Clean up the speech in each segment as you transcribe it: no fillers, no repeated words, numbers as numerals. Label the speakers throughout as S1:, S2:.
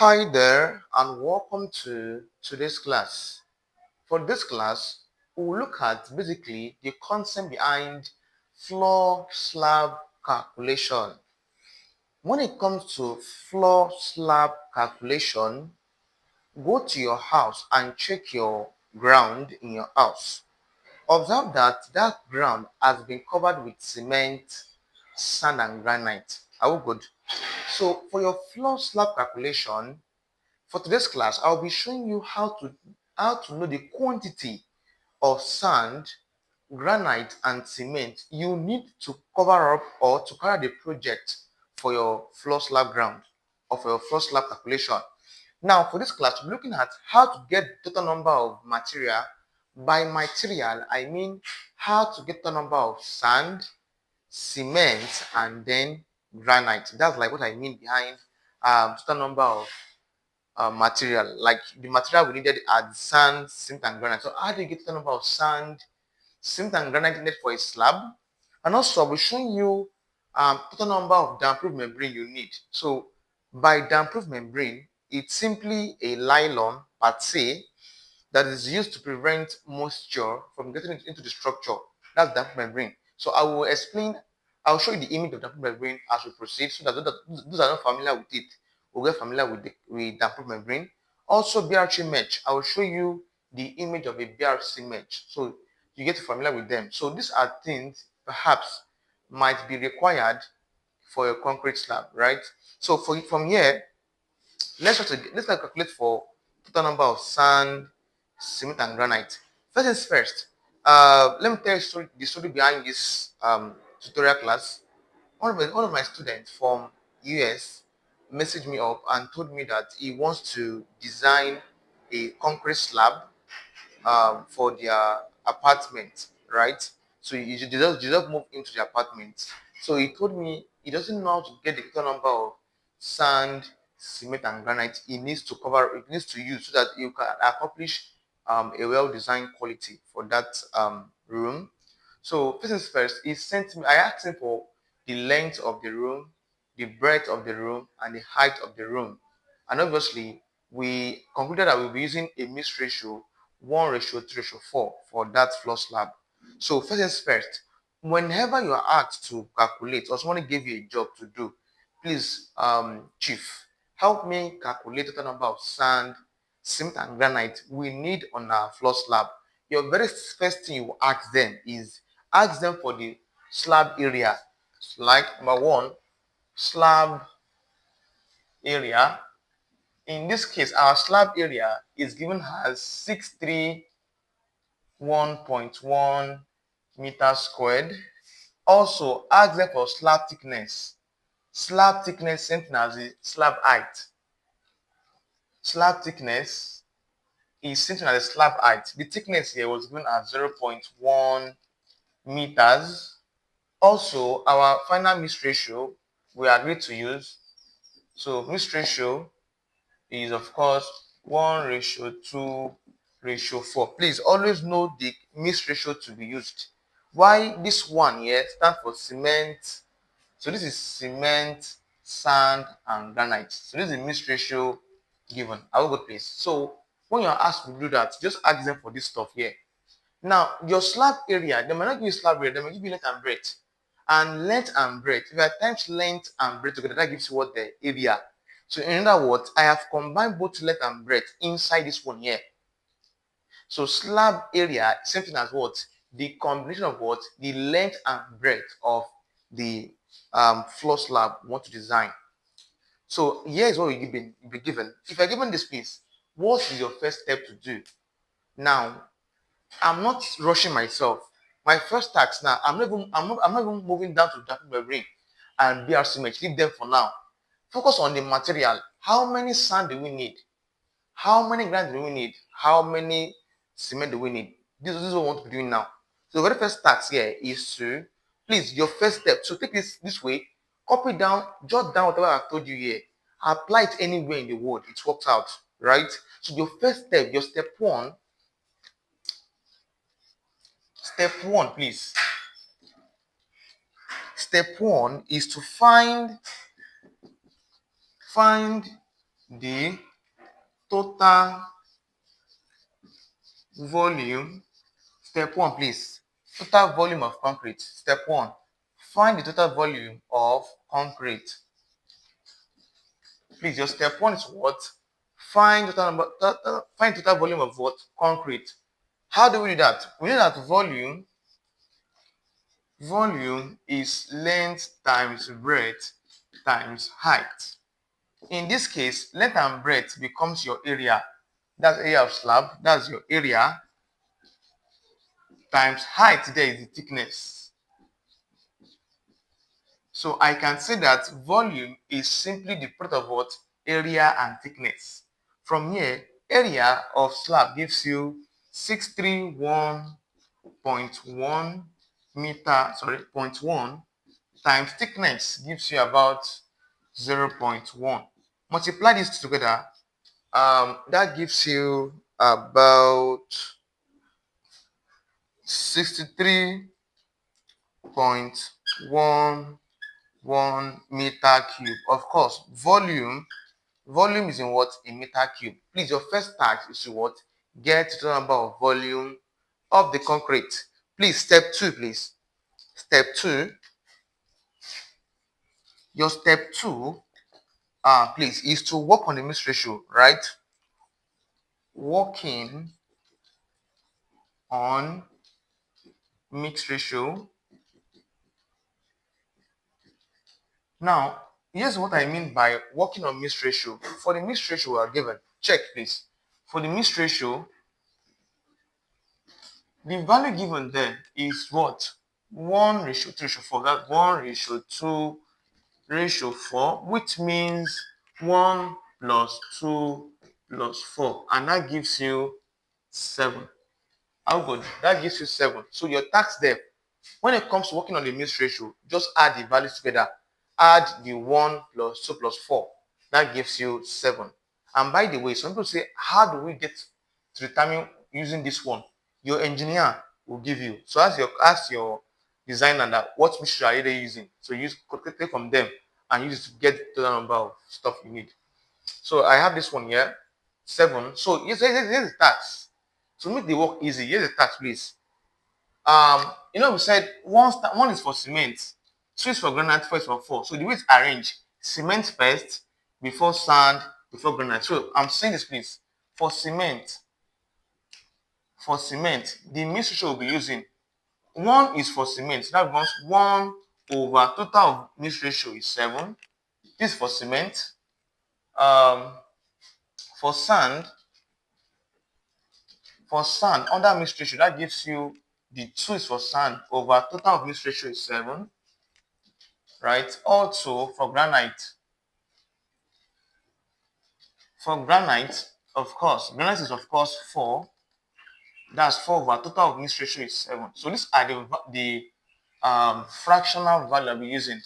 S1: Hi there and welcome to today's class. For this class, we'll look at basically the concept behind floor slab calculation. When it comes to floor slab calculation, go to your house and check your ground in your house. Observe that ground has been covered with cement, sand and granite. Are we good? So for your floor slab calculation, for today's class, I'll be showing you how to know the quantity of sand, granite, and cement you need to cover up or to carry the project for your floor slab ground or for your floor slab calculation. Now, for this class, we're looking at how to get total number of material. By material, I mean how to get the number of sand, cement, and then granite. That's like what I mean behind total number of material. Like the material we needed are the sand, cement, and granite. So how do you get the number of sand, cement, and granite needed for a slab? And also, we're showing you total number of damp-proof membrane you need. So by damp-proof membrane, it's simply a nylon per se that is used to prevent moisture from getting into the structure. That's damp membrane. So I'll show you the image of damp membrane as we proceed so that those are not familiar with it will get familiar with with damp membrane. Also BRC mesh. I will show you the image of a BRC mesh. So you get familiar with them. So these are things perhaps might be required for a concrete slab, right? So from here, let's calculate for total number of sand, cement, and granite. First things first. Let me tell you the story behind this tutorial class. One of my students from US messaged me up and told me that he wants to design a concrete slab for their apartment, right? So they just move into the apartment. So he told me he doesn't know how to get the total number of sand, cement, and granite he needs to cover, it needs to use so that you can accomplish a well-designed quality for that room. So first things first, I asked him for the length of the room, the breadth of the room, and the height of the room. And obviously, we concluded that we'll be using a mixed ratio 1:3:4 for that floor slab. So first things first, whenever you are asked to calculate or someone gave you a job to do, please, chief, help me calculate the number of sand, cement, and granite we need on our floor slab. Your very first thing you ask them for the slab area. Like number one, slab area. In this case, our slab area is given as 631.1 meters squared. Also, ask them for slab thickness. Slab thickness same thing as the slab height. Slab thickness is same thing as the slab height. The thickness here was given as 0.1 meters. Also, our final mix ratio we agreed to use. So mix ratio is of course 1:2:4. Please always know the mix ratio to be used. Why this one here stands for cement. So this is cement, sand, and granite. So this is the mix ratio given. I will go place. So when you're asked to do that, just ask them for this stuff here. Now, your slab area, they might not give you slab area, they might give you length and breadth. And length and breadth, if I times length and breadth together, that gives you what the area. So in other words, I have combined both length and breadth inside this one here. So slab area, same thing as what? The combination of what? The length and breadth of the floor slab we want to design. So here is what you'll be given. If you're given this piece, what is your first step to do? Now, I'm not rushing myself. My first task now, I'm not even moving down to the brain and BRC match. Leave them for now. Focus on the material. How many sand do we need? How many granite do we need? How many cement do we need? This is what we want to be doing now. So the very first task here is to, please, your first step. So take this way, copy down, jot down whatever I've told you here. Apply it anywhere in the world. It works out, right? So your first step, your step one, please. Step one is to find the total volume. Step 1, please. Total volume of concrete. Step 1. Find the total volume of concrete. Please, your step 1 is what? Find total volume of what? Concrete. How do we do that? We know that volume is length times breadth times height. In this case, length and breadth becomes your area. That's area of slab. That's your area times height. There is the thickness. So I can say that volume is simply the product of what? Area and thickness. From here, area of slab gives you 631.1 meter, sorry, 0.1 times thickness gives you about 0.1. Multiply these together, that gives you about 63.11 meter cube. Of course, volume is in what? In meter cube. Please, your first task is to what? Get the number of volume of the concrete. Please, step 2, please. Step 2. Your step 2, please, is to work on the mix ratio, right? Working on mix ratio. Now, here's what I mean by working on mix ratio. For the mix ratio we are given, check please. For the mix ratio, the value given there is what? 1:2:4. That's 1:2:4, which means 1 plus 2 plus 4. And that gives you 7. How good? That gives you 7. So your tax there, when it comes to working on the mix ratio, just add the values together. Add the 1 plus 2 plus 4. That gives you 7. And by the way, some people say, how do we get to determine using this one? Your engineer will give you. So ask your designer that what mixture are they using. So use take from them and use it to get the number of stuff you need. So I have this one here, 7. So here's the tax. To make the work easy, here's the tax, please. We said one is for cement, 2 is for granite, 4 is for 4. So the way it's arranged, cement first, before sand, before granite. So I'm saying this, please. For cement, the mix ratio we'll be using, 1 is for cement. So that becomes 1 over total of mix ratio is 7. This is for cement. For sand, under mix ratio, that gives you the 2 is for sand over total of mix ratio is 7. Right? Also for granite. Of course, granite is of course 4. That's 4 over total of mix ratio is 7. So these are the fractional value I'll be using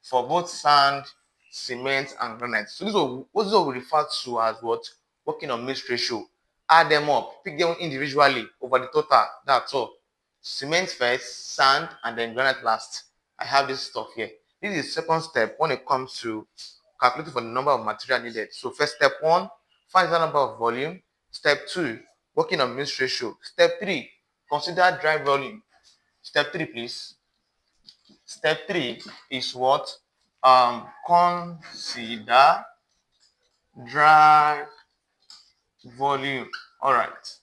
S1: for both sand, cement, and granite. So this is what we refer to as what? Working on mix ratio. Add them up, pick them individually over the total. That's all. Cement first, sand, and then granite last. I have this stuff here. This is the second step when it comes to calculating for the number of material needed. So first step 1, find the number of volume. Step 2, working on mix ratio. Step 3, consider dry volume. Step 3, please. Step 3 is what? Consider dry volume. All right.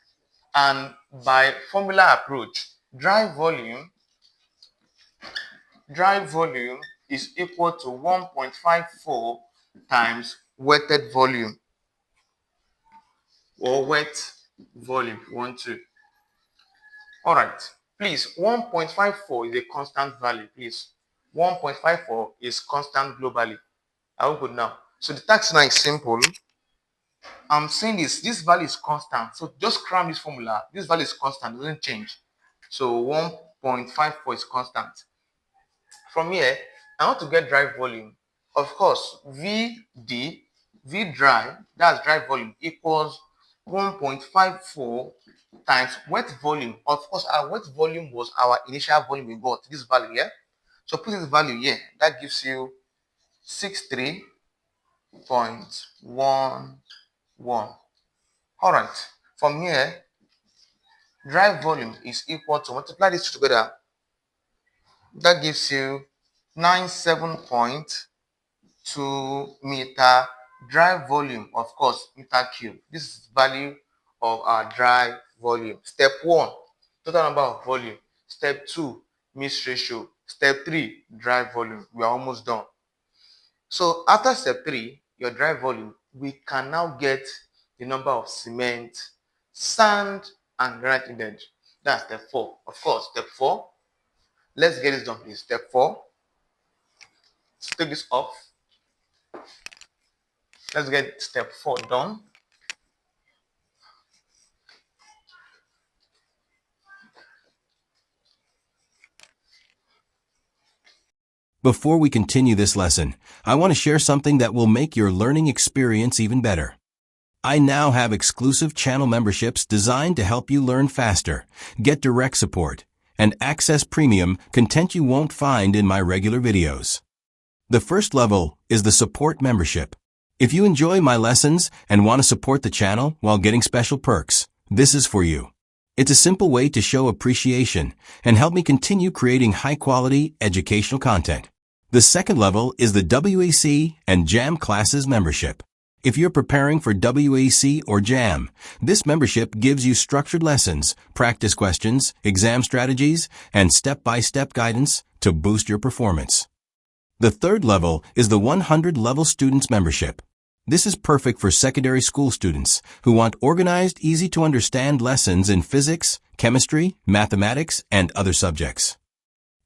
S1: And by formula approach, dry volume is equal to 1.54 times wetted volume, or wet volume if you want to. All right. Please, 1.54 is a constant value. Please, 1.54 is constant globally. Are we good now? So the tax now is simple. I'm saying this value is constant. So just cram this formula. This value is constant, doesn't change. So 1.54 is constant. From here, I want to get dry volume. Of course, V dry, that's dry volume, equals 1.54 times wet volume. Of course, our wet volume was our initial volume we got, this value here. So put this value here, that gives you 63 0.11. All right. From here, dry volume is equal to, multiply these two together, that gives you 97.2 meter dry volume, of course, meter cube. This is value of our dry volume. Step 1, total number of volume. Step 2, mix ratio. Step 3, dry volume. We are almost done. So after step 3, your dry volume, we can now get the number of cement, sand, and granite needed. That's step 4. Of course, step 4. Let's get this done, please. Step 4. Let's take this off. Let's get step 4 done.
S2: Before we continue this lesson, I want to share something that will make your learning experience even better. I now have exclusive channel memberships designed to help you learn faster, get direct support, and access premium content you won't find in my regular videos. The first level is the support membership. If you enjoy my lessons and want to support the channel while getting special perks, this is for you. It's a simple way to show appreciation and help me continue creating high-quality educational content. The second level is the WAC and JAM classes membership. If you're preparing for WAC or JAM, this membership gives you structured lessons, practice questions, exam strategies, and step-by-step guidance to boost your performance. The third level is the 100-level students membership. This is perfect for secondary school students who want organized, easy-to-understand lessons in physics, chemistry, mathematics, and other subjects.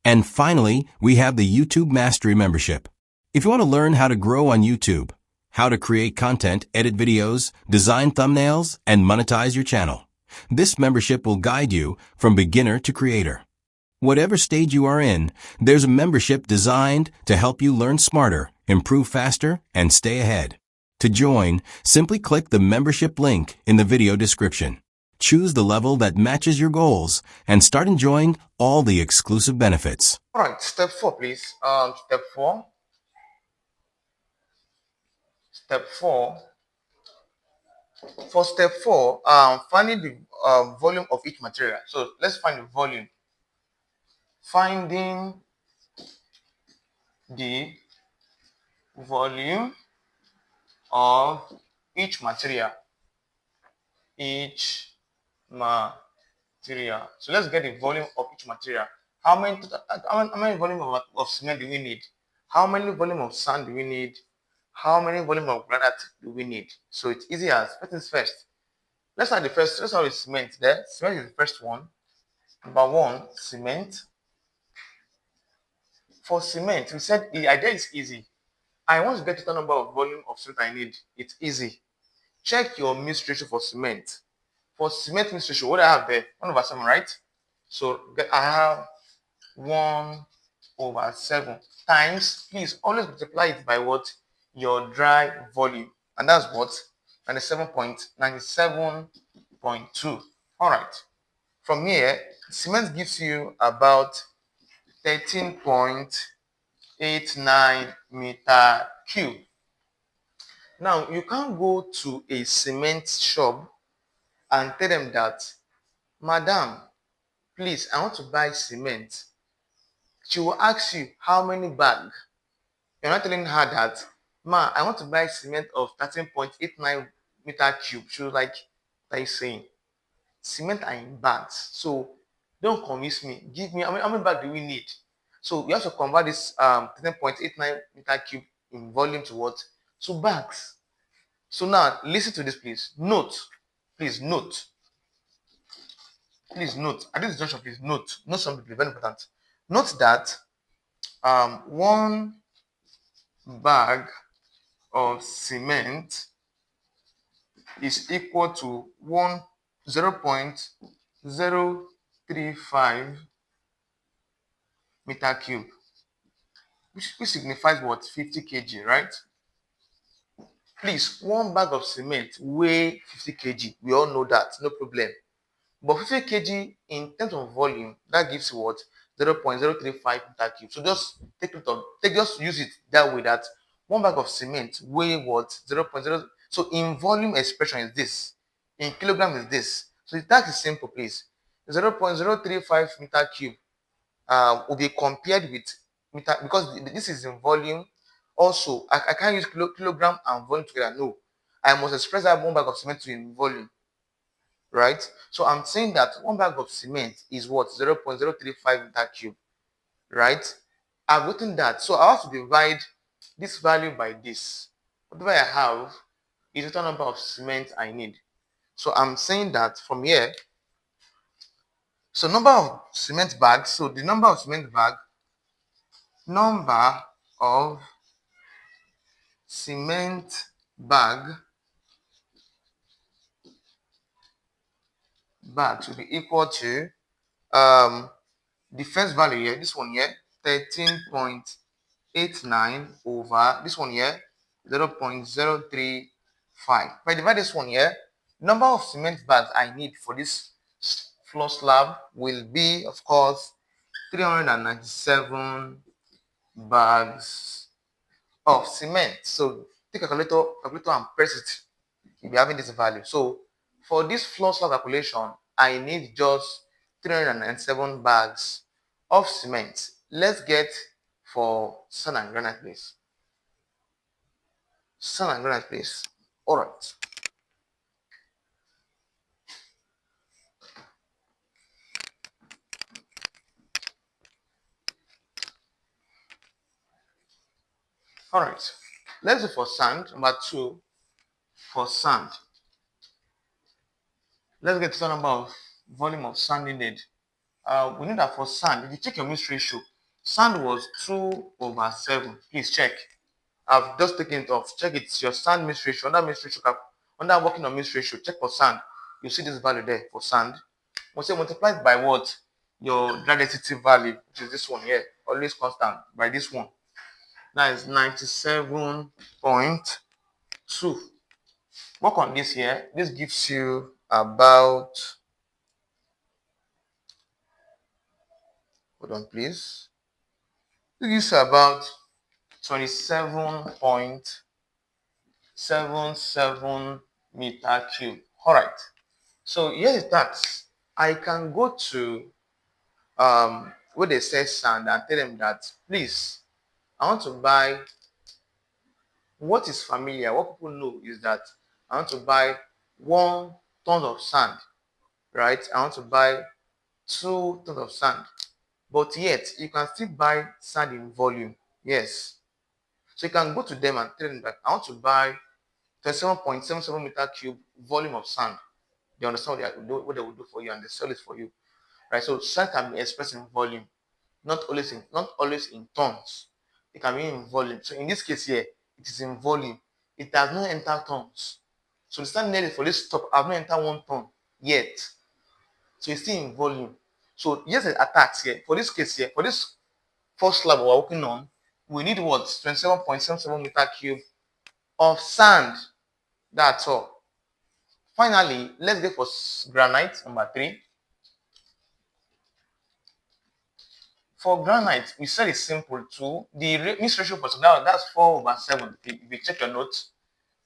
S2: And finally, we have the YouTube Mastery membership. If you want to learn how to grow on YouTube, how to create content, edit videos, design thumbnails, and monetize your channel, this membership will guide you from beginner to creator. Whatever stage you are in, there's a membership designed to help you learn smarter, improve faster, and stay ahead. To join, simply click the membership link in the video description. Choose the level that matches your goals and start enjoying all the exclusive benefits.
S1: All right, step 4, please. Step 4. Step 4. For step 4, finding the volume of each material. So let's find the volume. Finding the volume of each material. So let's get the volume of each material. How many volume of cement do we need? How many volume of sand do we need? How many volume of granite do we need? So it's easy as first things first. Let's start with cement there. Cement is the first one. Number 1, cement. For cement, we said the idea is easy. I want to get to the number of volume of cement I need. It's easy. Check your mix ratio for cement. For cement mix ratio, what I have there? 1/7, right? So I have 1/7 times, please always multiply it by what? Your dry volume. And that's what? 97.2. All right. From here, cement gives you about 13.89 meter cube. Now, you can't go to a cement shop and tell them that, Madam, please, I want to buy cement. She will ask you how many bags. You're not telling her that, Ma, I want to buy cement of 13.89 meter cube. She was like, what are you saying? Cement are in bags. So don't convince me. Give me, how many bags do we need? So you have to convert this 13.89 meter cube in volume to what? To bags. So now listen to this, please. Note. Please note. Please note. At this junction, please note. Note something very important. Note that one bag of cement is equal to 0.035 meter cube, which signifies what? 50 kg, right? Please, one bag of cement weigh 50 kg. We all know that, no problem. But 50 kg in terms of volume, that gives what? 0.035 meter cube. So just just use it that way, that 1 bag of cement weigh what? 0.0. So in volume expression is this. In kilogram is this. So the task is simple, please. 0.035 meter cube will be compared with meter because this is in volume. Also, I can't use kilogram and volume together. No, I must express that 1 bag of cement to in volume, right? So I'm saying that 1 bag of cement is what? 0.035 meter cube, right? I've written that. So I have to divide this value by this. Whatever I have is the total number of cement I need. So I'm saying that from here, so number of cement bags, so the number of of cement bags will be equal to the first value here, this one here, 13.89 over this one here, 0.035. If I divide this one here, number of cement bags I need for this floor slab will be, of course, 397 bags of cement. So take a calculator and press it. You'll be having this value. So for this floor slab calculation, I need just 397 bags of cement. Let's get for sand and granite, please. Sand and granite, please. All right. All right. Let's do for sand. Number 2, for sand. Let's get to the number of volume of sand needed. We need that for sand. If you check your mix ratio, sand was 2/7. Please check. I've just taken it off. Check it. Your sand mix ratio. Under working on mix ratio, check for sand. You see this value there for sand. We'll say multiplied by what? Your dry density value, which is this one here, always constant by this one. That is 97.2. Work on this here. This gives you about, hold on please. This gives you about 27.77 meter cube. All right. So here's that. I can go to where they sell sand and tell them that, please, I want to buy what is familiar, what people know is that I want to buy 1 ton of sand, right? I want to buy 2 tons of sand, but yet you can still buy sand in volume. Yes. So you can go to them and tell them that I want to buy 27.77 meter cube volume of sand. They understand what they will do for you and they sell it for you, right? So sand can be expressed in volume, not always in tons. It can be in volume. So in this case here, it is in volume. It does not enter tons. So the sand needed for this stop have not entered 1 ton yet. So it's still in volume. So here's the attacks here. For this case here, for this first slab we're working on, we need what? 27.77 meter cube of sand. That's all. Finally, let's go for granite, number 3. For granite, we said it's simple too. The mix ratio for that's 4/7. If you check your notes,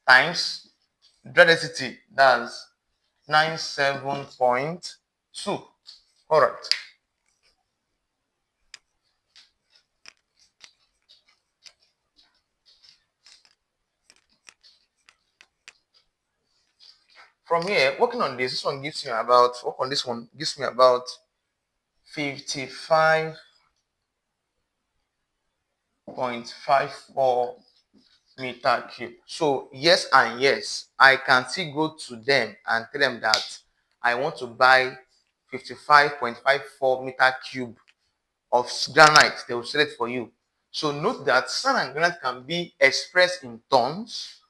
S1: times dry density, that's 97.2. All right. From here, working on this one gives me about, work on this one gives me about 55.54 meter cube. So yes and yes, I can still go to them and tell them that I want to buy 55.54 meter cube of granite. They will sell it for you. So note that sand and granite can be expressed in tons,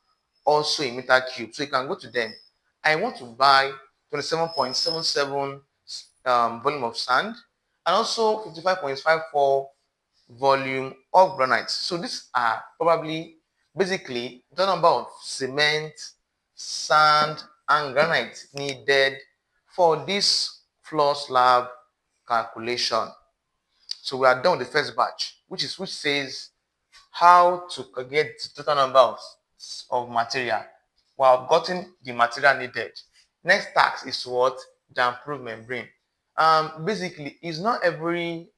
S1: also in meter cube. So you can go to them. I want to buy 27.77 volume of sand and also 55.54 volume of granite. So these are probably basically the number of cement, sand, and granite needed for this floor slab calculation. So we are done with the first batch, which says how to get the total number of material. We have gotten the material needed. Next task is what? The improve membrane. Basically, it's not every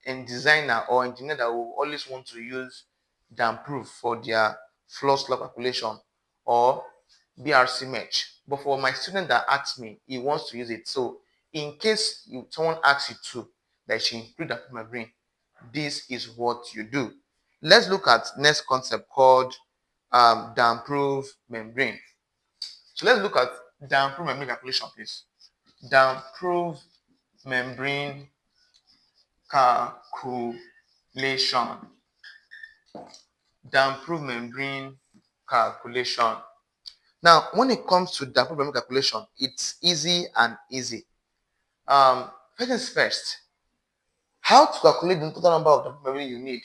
S1: designer or engineer that will always want to use the improve for their floor slab calculation or BRC match. But for my student that asked me, he wants to use it. So in case someone asks you to, that she include the membrane, this is what you do. Let's look at next concept called damp-proof membrane. So let's look at damp-proof membrane calculation, please. Damp-proof membrane calculation. Damp-proof membrane calculation. Now, when it comes to damp-proof membrane calculation, it's easy and easy. First things first, how to calculate the total number of damp-proof membrane you need.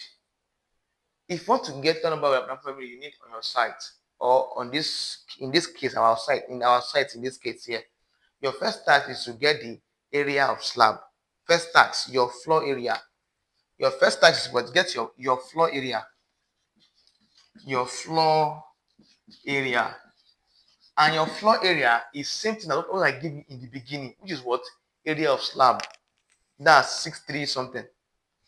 S1: If you want to get the number of damp-proof membrane you need on your site, or on this, in this case, our site, in this case here, your first task is to get the area of slab. First task, your floor area. Your first task is what? Get your floor area. Your floor area. And your floor area is same thing as what I gave you in the beginning, which is what? Area of slab. That's 630 something.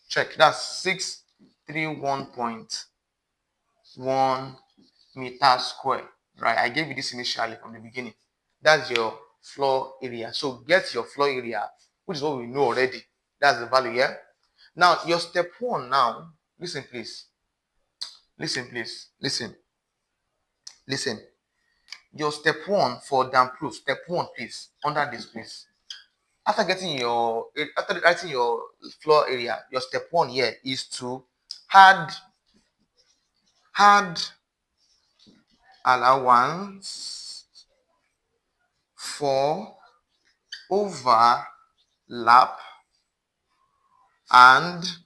S1: Check. That's 631.1 meter square. Right? I gave you this initially from the beginning. That's your floor area. So get your floor area, which is what we know already. That's the value here. Now, your step one now, listen please. Listen please. Listen. Listen. Your step one for damp proof. Step one, please. Under this, please. After writing your floor area, your step one here is to add allowance for overlap and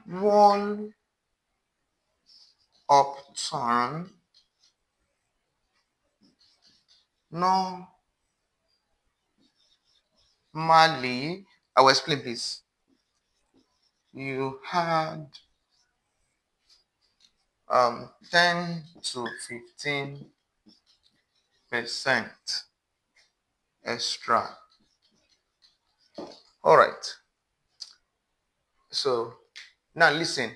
S1: wall upturn normally. I will explain, please. You had 10 to 15% extra. All right. So now listen.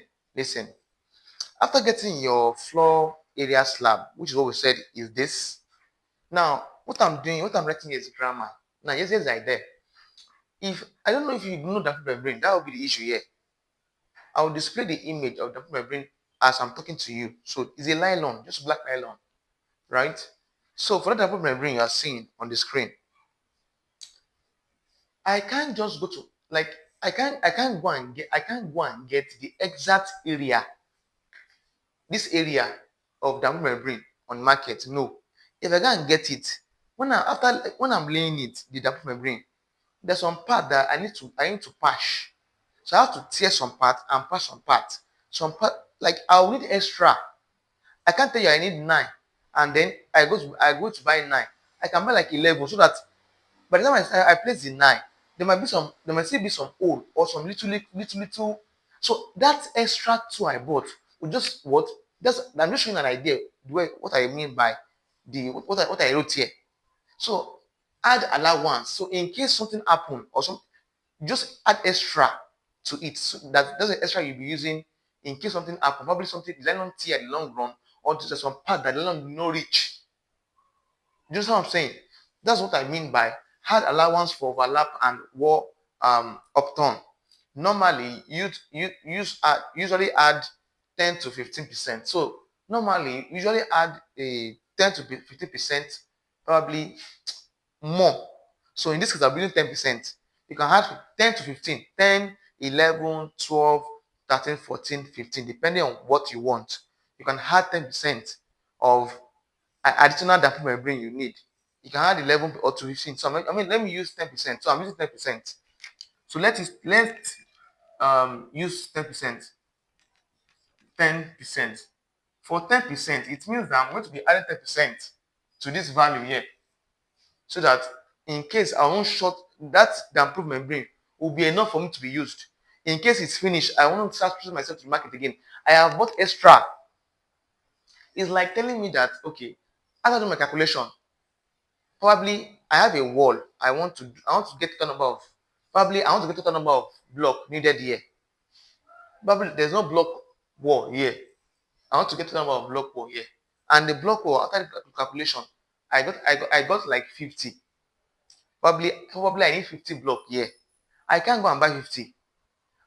S1: After getting your floor area slab, which is what we said is this. Now, what I'm writing is grammar. Now, yes, I there. If I don't know if you know that membrane, that will be the issue here. I will display the image of the membrane as I'm talking to you. So it's a nylon, just black nylon, right? So for that membrane you are seeing on the screen, I can't just go to I can't go and get the exact area, this area of the membrane on market. No. If I can't get it, when I'm laying it, the damp membrane, there's some part that I need to patch. So I have to tear some part and patch some part. Some part, like I'll need extra. I can't tell you I need 9, and then I go to buy 9. I can buy like 11, so that by the time I place the 9, there might still be some old or some little. So that extra 2 I bought will just what? I'm just showing an idea what I mean by what I wrote here. So add allowance. So in case something happen or something, just add extra to it. So that's the extra you'll be using in case something happen. Probably something the nylon tear in the long run, or there's some part that the nylon no reach. You know what I'm saying? That's what I mean by hard allowance for overlap and wall upturn. Normally, usually add 10 to 15%. So normally, usually add a 10 to 15%, probably more. So in this case, I'm using 10%. You can add 10 to 15, 10, 11, 12, 13, 14, 15, depending on what you want. You can add 10% of additional data membrane you need. You can add 11 or to 15. So let me use 10%. So I'm using 10%. So let's use 10%. 10%. For 10%, it means that I'm going to be adding 10% to this value here. So that in case I won't short, that the improved membrane will be enough for me to be used. In case it's finished, I want to start pushing myself to the market again. I have bought extra. It's like telling me that, okay, as I do my calculation, probably I have a wall. I want to get total number of probably I want to get total number of block needed here. Probably there's no block wall here. I want to get total number of block wall here. And the block wall after the calculation, I got like 50. Probably I need 50 block here. I can't go and buy 50.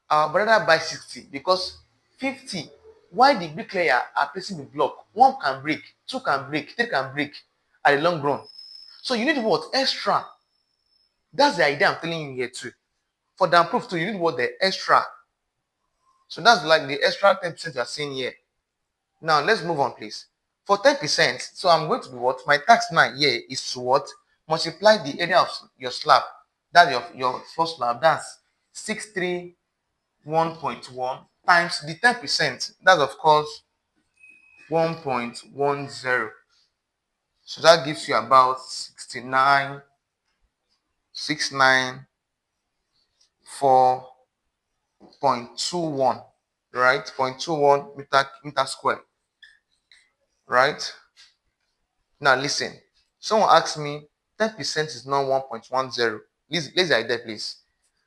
S1: I would rather buy 60 because 50, why the bricklayer are placing the block, one can break, two can break, three can break at the long run. So you need what? Extra. That's the idea I'm telling you here too. For damn proof too, you need what? The extra. So that's like the extra 10% you're seeing here. Now let's move on, please. For 10%, so I'm going to be what? My tax now here is to what? Multiply the area of your slab. That's your first slab. That's 631.1 times the 10%. That's of course 1.10. So that gives you about 69,694.21, right? 0.21 meter square, right? Now listen. Someone asked me 10% is not 1.10. Let's idea, please.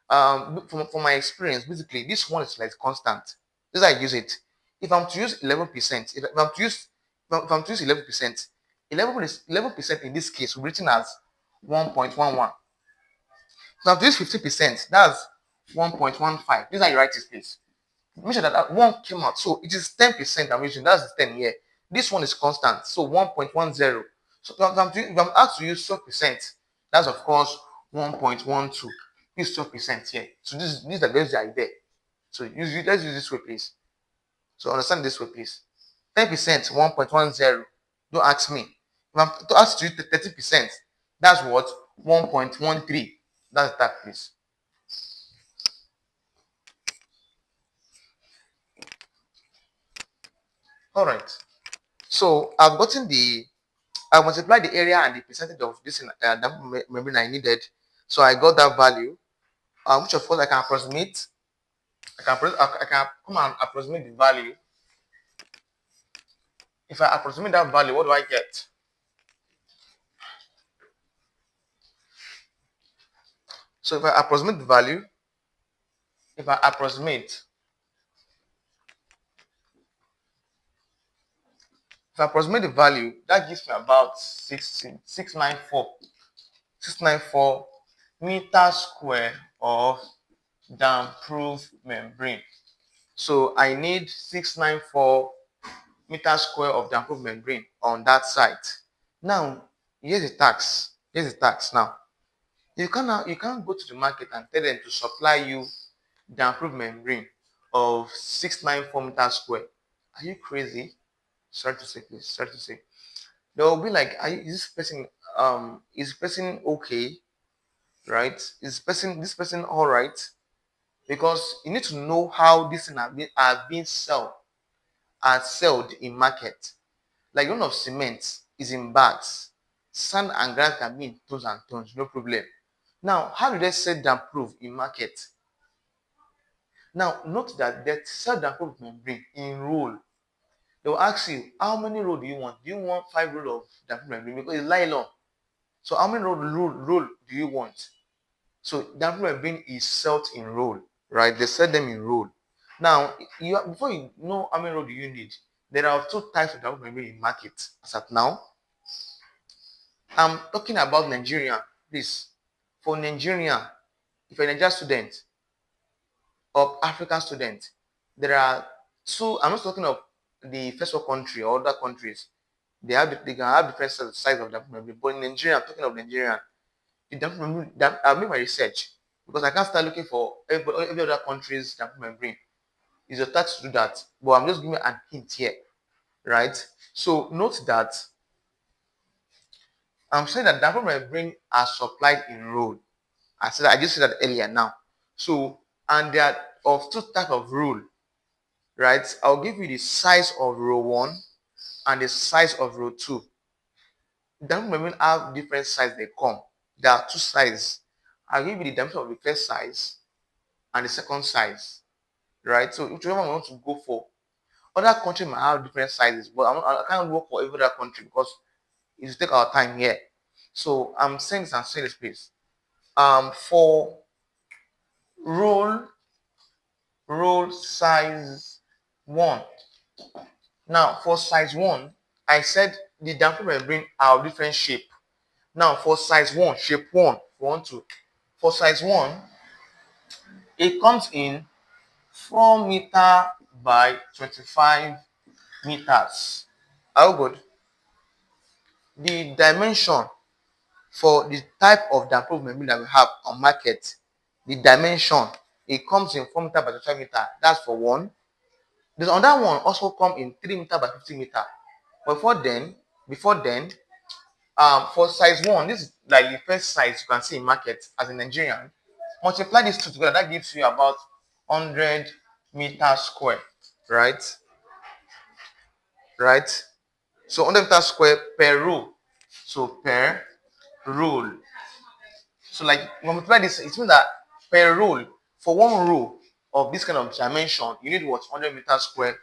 S1: From my experience, basically this one is like constant. This is how I use it. If I'm to use 11%, if I'm to use 11%, 11% in this case will be written as 1.11. Now to use 50%, that's 1.15. This is how you write it, please. Make sure that one came out. So it is 10% I'm using. That's the 10 here. This one is constant. So 1.10. So if I'm asked to use 12%, that's of course 1.12. Use 12% here. So this is the idea. So let's use this way, please. So understand this way, please. 10%, 1.10. Don't ask me. If I'm to ask you 30%, that's what? 1.13. That's that, please. All right. So I multiplied the area and the percentage of this membrane I needed. So I got that value, which of course I can approximate. I can come and approximate the value. If I approximate that value, what do I get? So if I approximate the value, if I approximate, if I approximate the value, that gives me about 694 meters square of damp-proof membrane. So I need 694 meter square of damp-proof membrane on that site. Now, here's the tax. Here's the tax. Now, you can't go to the market and tell them to supply you damp-proof membrane of 694 meters square. Are you crazy? Sorry to say, please. Sorry to say. They will be like, is this person okay? Right? Is this person all right? Because you need to know how this thing are being sold in market. Like one of cement is in bags. Sand and granite can be in tons and tons, no problem. Now, how do they sell damp proof in market? Now, note that they sell damp proof membrane in roll. They will ask you, how many roll do you want? Do you want 5 roll of damp proof membrane? Because it's nylon. So how many roll do you want? So damp proof membrane is sold in roll, right? They sell them in roll. Now, before you know how many roll do you need, there are two types of damp proof membrane in market as at now. I'm talking about Nigeria, please. For Nigeria, if you're a Nigerian student or African student, there are two. I'm not talking of the first world country or other countries. They can have different size of damp memory. But in Nigeria, I'm talking of Nigeria. The damp memory, I'll make my research because I can't start looking for every other country's damp membrane. It's your task to do that. But I'm just giving an hint here, right? So note that I'm saying that damp membrane are supplied in roll. I just said that earlier now. So, and there are of two type of roll, right? I'll give you the size of row 1 and the size of row 2. Diamond membrane have different size they come. There are two sizes. I'll give you the dimension of the first size and the second size, right? So whichever one we want to go for. Other countries might have different sizes, but I can't work for every other country because it will take our time here. So I'm saying this and saying this, please. For roll size one. Now for size one, I said the damper membrane are of different shape. Now for size one, shape one, for size one, it comes in 4 meter by 25 meters. How good? The dimension for the type of damper membrane that we have on market, the dimension, it comes in 4 meter by 25 meter. That's for one. There's another one also come in 3 meter by 50 meter. But before then, for size one, this is like the first size you can see in market as a Nigerian. Multiply these two together, that gives you about 100 meters square, right? Right? So 100 meters square per row. So per roll. So like multiply this, it means that per roll, for one row of this kind of dimension, you need what 100 meters square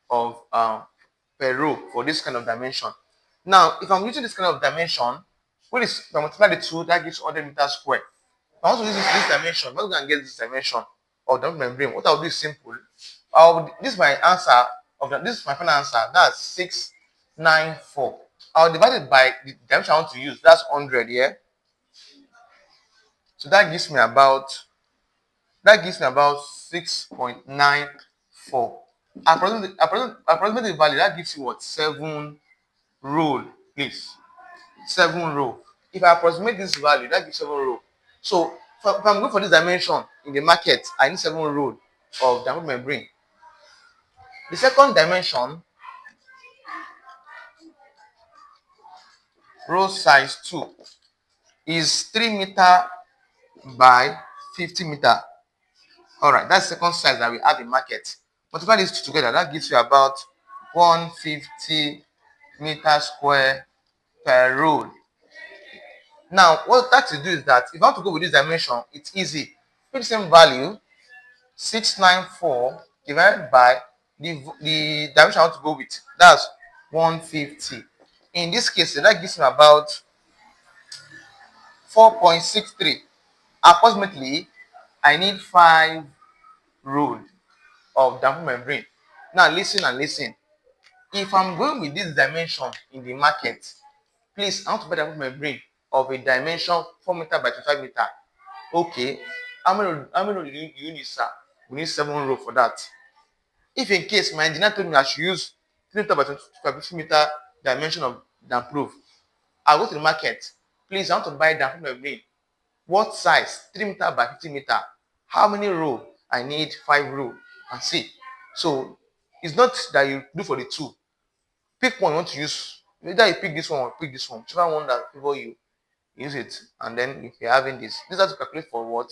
S1: of per row for this kind of dimension. Now, if I'm using this kind of dimension, if I multiply the two, that gives 100 meters square. If I want to use this dimension, I'm going to get this dimension of the membrane. What I'll do is simple. This is my answer this is my final answer. That's 694. I'll divide it by the dimension I want to use. That's 100 here. Yeah? So that gives me about 6.94. Approximately value, that gives you what? 7 roll, please. 7 row. If I approximate this value, that gives 7 row. So if I'm going for this dimension in the market, I need 7 row of damper membrane. The second dimension, row size 2, is 3 meter by 50 meter. All right, that's the second size that we have in market. Multiply these two together, that gives you about 150 meter square per roll. Now, what that to do is that if I want to go with this dimension, it's easy. Put the same value, 694 divided by the dimension I want to go with. That's 150. In this case, that gives me about 4.63. Approximately, I need 5 roll of damper membrane. Now, listen and listen. If I'm going with this dimension in the market, please, I want to buy damper membrane of a dimension 4 meter by 25 meter. Okay, how many do you need, sir? We need 7 row for that. If in case my engineer told me I should use 3 meter by 50 meter dimension of damproof, I'll go to the market. Please, I want to buy damproof membrane. What size? 3 meter by 50 meter. How many row? I need 5 row. And see. So it's not that you do for the two. Pick one you want to use. Either you pick this one or pick this one. Whichever one that favor you, use it. And then if you're having this has to calculate for what?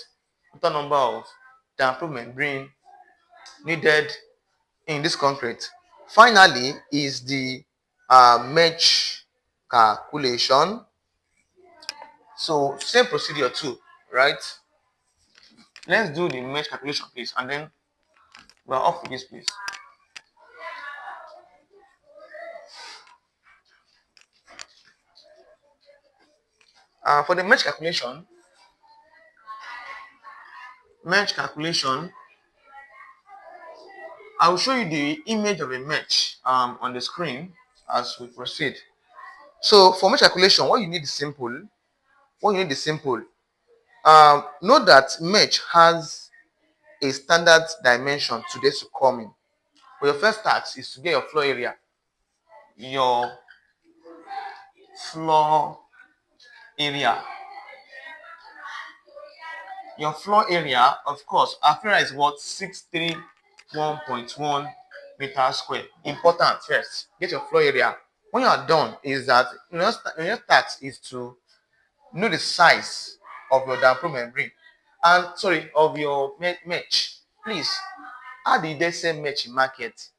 S1: Total number of damproof membrane needed in this concrete. Finally is the mesh calculation. So same procedure too, right? Let's do the mesh calculation, please, and then we're off with this, please. For the mesh calculation, I will show you the image of a mesh on the screen as we proceed. So for mesh calculation, what you need is simple. Know that mesh has a standard dimension to this to come in. But your first task is to get your floor area. Your floor area. Your floor area, of course, our floor area is what? 631.1 meters square. Important first. Get your floor area. When you are done, is that your task is to know the size of your damper membrane. And sorry, of your mesh. Please, how did they sell mesh in market?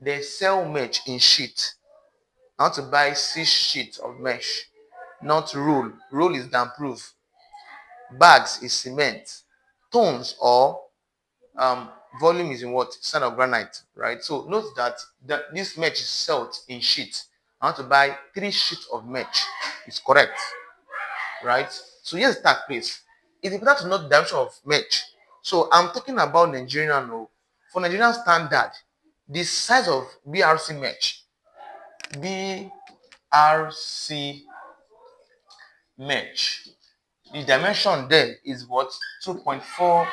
S1: They sell mesh in sheet. I want to buy 6 sheets of mesh, not roll. Roll is damp proof. Bags is cement. Tons or um, volume is in what? Sand of granite, right? So note that, this mesh is sold in sheets. I want to buy 3 sheets of mesh. It's correct, right? So here's the tag, please. It's important to know the dimension of mesh. So I'm talking about Nigerian. For Nigerian standard, the size of BRC mesh, BRC mesh, the dimension there is what? 2.4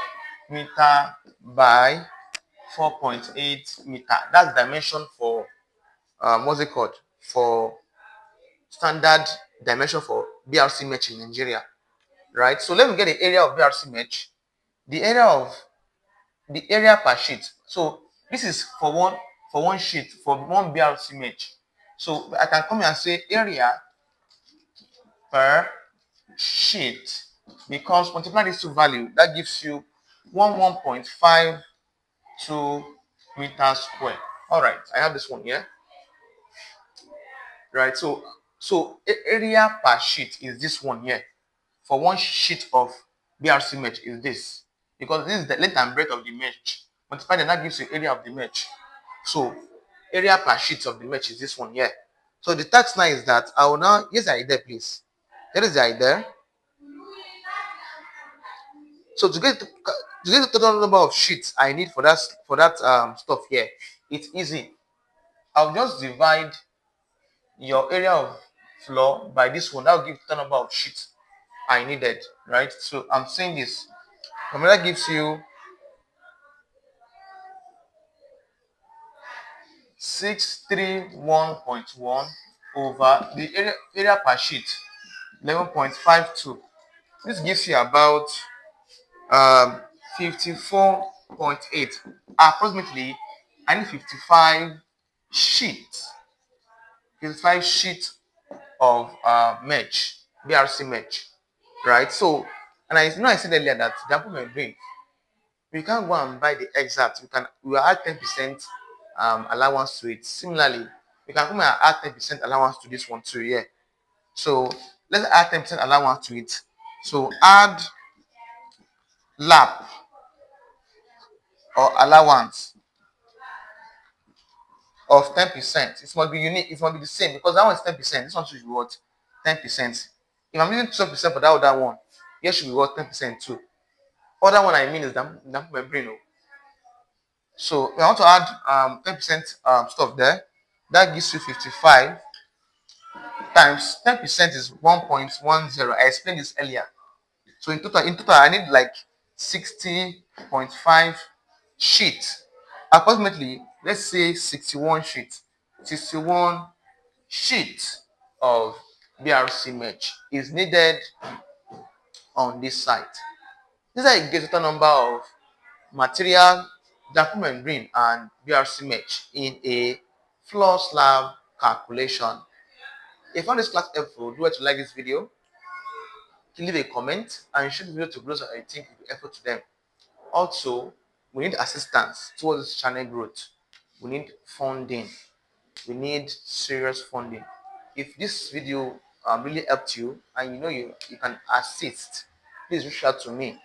S1: meter by 4.8 meter. That's dimension for what's it called? For standard dimension for BRC mesh in Nigeria, right? So let me get the area of BRC mesh. The area per sheet. So this is for one sheet for one BRC mesh. So I can come here and say area per sheet, because multiply these two values, that gives you 1.52 meters square. All right, I have this one here, right? So area per sheet is this one here. For one sheet of BRC mesh is this, because this is the length and breadth of the mesh. Multiply that gives you area of the mesh. So area per sheet of the mesh is this one here. So the task now is that I will now, here's the idea, please. Here is the idea. So to get the total number of sheets I need for that stuff here, it's easy. I'll just divide your area of floor by this one. That will give the total number of sheets I needed, right? So I'm saying this. That gives you 631.1 over the area per sheet 11.52. This gives you about 54.8. Approximately, I need sheets 55 sheets of mesh, BRC mesh, right? So, and I said earlier that the improvement rate, we can't go and buy the exact. We will add 10% allowance to it. Similarly, we can come and add 10% allowance to this one too. Yeah. So let's add 10% allowance to it. So add lap or allowance of 10%. It must be unique. It must be the same, because that one is 10%. This one should be what? 10%. If I'm using 12% for that other one, here should be what? 10% too. Other one I mean is that membrane. So we want to add 10% stuff there. That gives you 55 times 10% is 1.10. I explained this earlier. So in total, I need like 60.5 sheets. Approximately, let's say 61 sheets. 61 sheets of BRC mesh is needed on this site. This is how you get the total number of material, document green, and BRC mesh in a floor slab calculation. If you found this class helpful, do it to like this video, leave a comment, and share the video to those that I think will be helpful to them. Also, we need assistance towards this channel growth. We need funding. We need serious funding. If this video really helped you and you know you can assist, please reach out to me.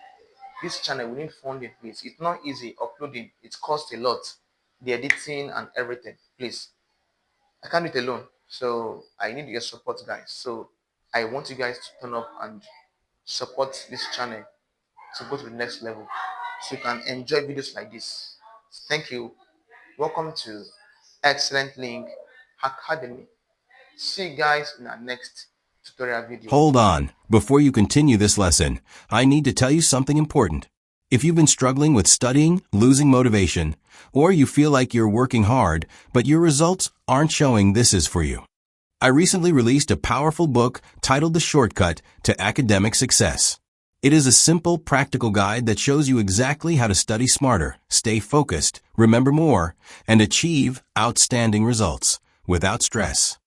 S1: This channel, we need funding, please. It's not easy uploading. It costs a lot. The editing and everything. Please. I can't do it alone. So I need your support, guys. So I want you guys to turn up and support this channel to go to the next level, so you can enjoy videos like this. Thank you. Welcome to Excellent Link Academy. See you guys in our next tutorial video.
S2: Hold on. Before you continue this lesson, I need to tell you something important. If you've been struggling with studying, losing motivation, or you feel like you're working hard, but your results aren't showing, this is for you. I recently released a powerful book titled The Shortcut to Academic Success. It is a simple, practical guide that shows you exactly how to study smarter, stay focused, remember more, and achieve outstanding results without stress.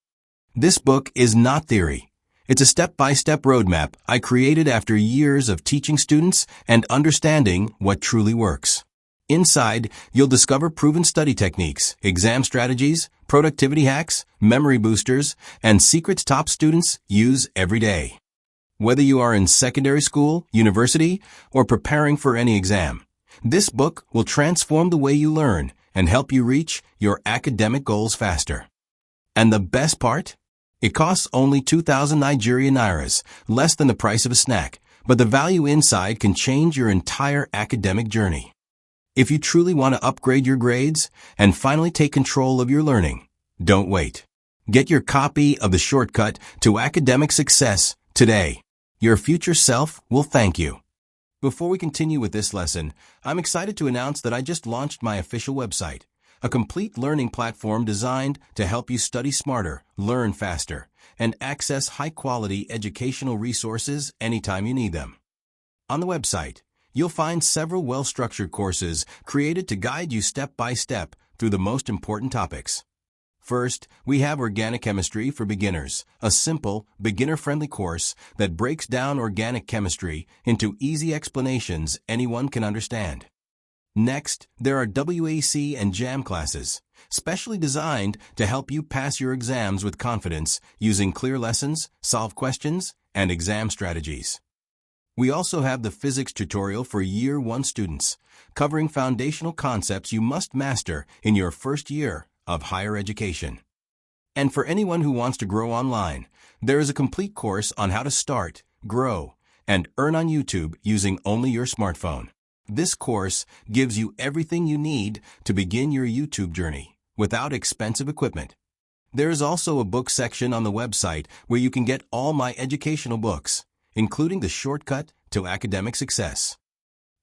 S2: This book is not theory. It's a step-by-step roadmap I created after years of teaching students and understanding what truly works. Inside, you'll discover proven study techniques, exam strategies, productivity hacks, memory boosters, and secrets top students use every day. Whether you are in secondary school, university, or preparing for any exam, This book will transform the way you learn and help you reach your academic goals faster. And the best part? It costs only 2,000 Nigerian nairas, less than the price of a snack, but the value inside can change your entire academic journey. If you truly want to upgrade your grades and finally take control of your learning, don't wait. Get your copy of the shortcut to academic success today. Your future self will thank you. Before we continue with this lesson, I'm excited to announce that I just launched my official website, a complete learning platform designed to help you study smarter, learn faster, and access high-quality educational resources anytime you need them. On the website, you'll find several well-structured courses created to guide you step by step through the most important topics. First, we have Organic Chemistry for Beginners, a simple, beginner-friendly course that breaks down organic chemistry into easy explanations anyone can understand. Next, there are WAC and JAM classes, specially designed to help you pass your exams with confidence using clear lessons, solve questions, and exam strategies. We also have the Physics tutorial for Year 1 students, covering foundational concepts you must master in your first year of higher education. And for anyone who wants to grow online, there is a complete course on how to start, grow, and earn on YouTube using only your smartphone. This course gives you everything you need to begin your YouTube journey without expensive equipment. There is also a book section on the website where you can get all my educational books, including the shortcut to academic success.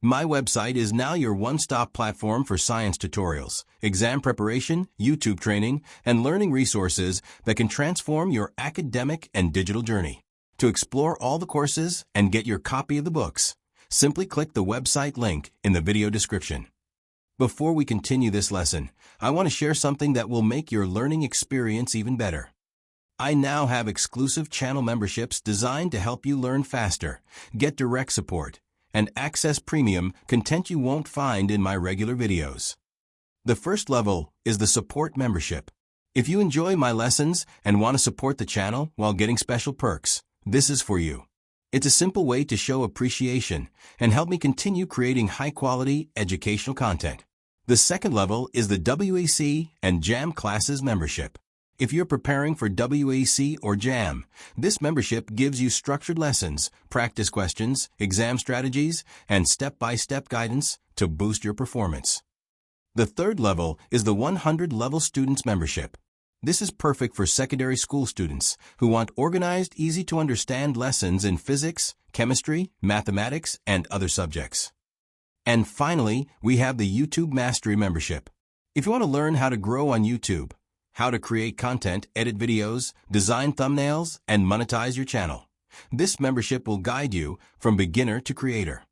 S2: My website is now your one-stop platform for science tutorials, exam preparation, YouTube training, and learning resources that can transform your academic and digital journey. To explore all the courses and get your copy of the books, simply click the website link in the video description. Before we continue this lesson, I want to share something that will make your learning experience even better. I now have exclusive channel memberships designed to help you learn faster, get direct support, and access premium content you won't find in my regular videos. The first level is the support membership. If you enjoy my lessons and want to support the channel while getting special perks, this is for you. It's a simple way to show appreciation and help me continue creating high-quality educational content. The second level is the WAC and JAM classes membership. If you're preparing for WAC or JAM, this membership gives you structured lessons, practice questions, exam strategies, and step-by-step guidance to boost your performance. The third level is the 100-level students membership. This is perfect for secondary school students who want organized, easy-to-understand lessons in physics, chemistry, mathematics, and other subjects. And finally, we have the YouTube Mastery membership. If you want to learn how to grow on YouTube, how to create content, edit videos, design thumbnails, and monetize your channel, this membership will guide you from beginner to creator.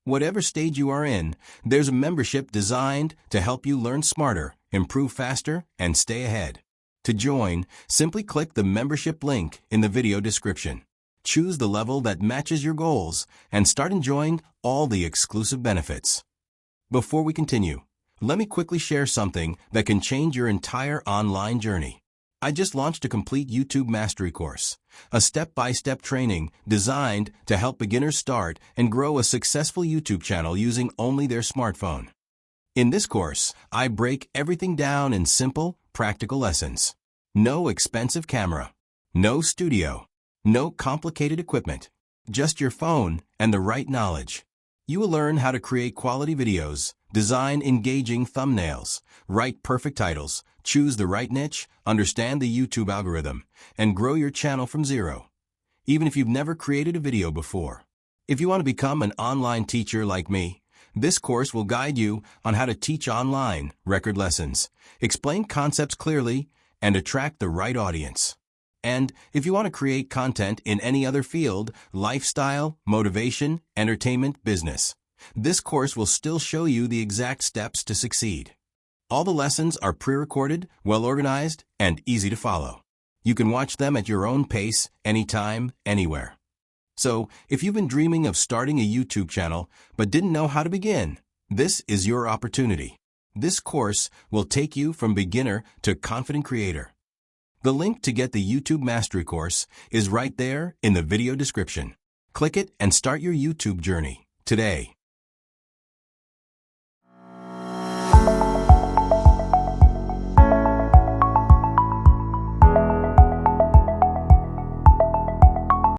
S2: Whatever stage you are in, there's a membership designed to help you learn smarter, improve faster, and stay ahead. To join, simply click the membership link in the video description. Choose the level that matches your goals and start enjoying all the exclusive benefits. Before we continue, let me quickly share something that can change your entire online journey. I just launched a complete YouTube Mastery course, a step-by-step training designed to help beginners start and grow a successful YouTube channel using only their smartphone. In this course, I break everything down in simple, practical lessons. No expensive camera, no studio, no complicated equipment, just your phone and the right knowledge. You will learn how to create quality videos, design engaging thumbnails, write perfect titles, choose the right niche, understand the YouTube algorithm, and grow your channel from zero, even if you've never created a video before. If you want to become an online teacher like me, this course will guide you on how to teach online, record lessons, explain concepts clearly, and attract the right audience. And if you want to create content in any other field, lifestyle, motivation, entertainment, business, this course will still show you the exact steps to succeed. All the lessons are pre-recorded, well-organized, and easy to follow. You can watch them at your own pace, anytime, anywhere. So, if you've been dreaming of starting a YouTube channel but didn't know how to begin, this is your opportunity. This course will take you from beginner to confident creator. The link to get the YouTube Mastery course is right there in the video description. Click it and start your YouTube journey today.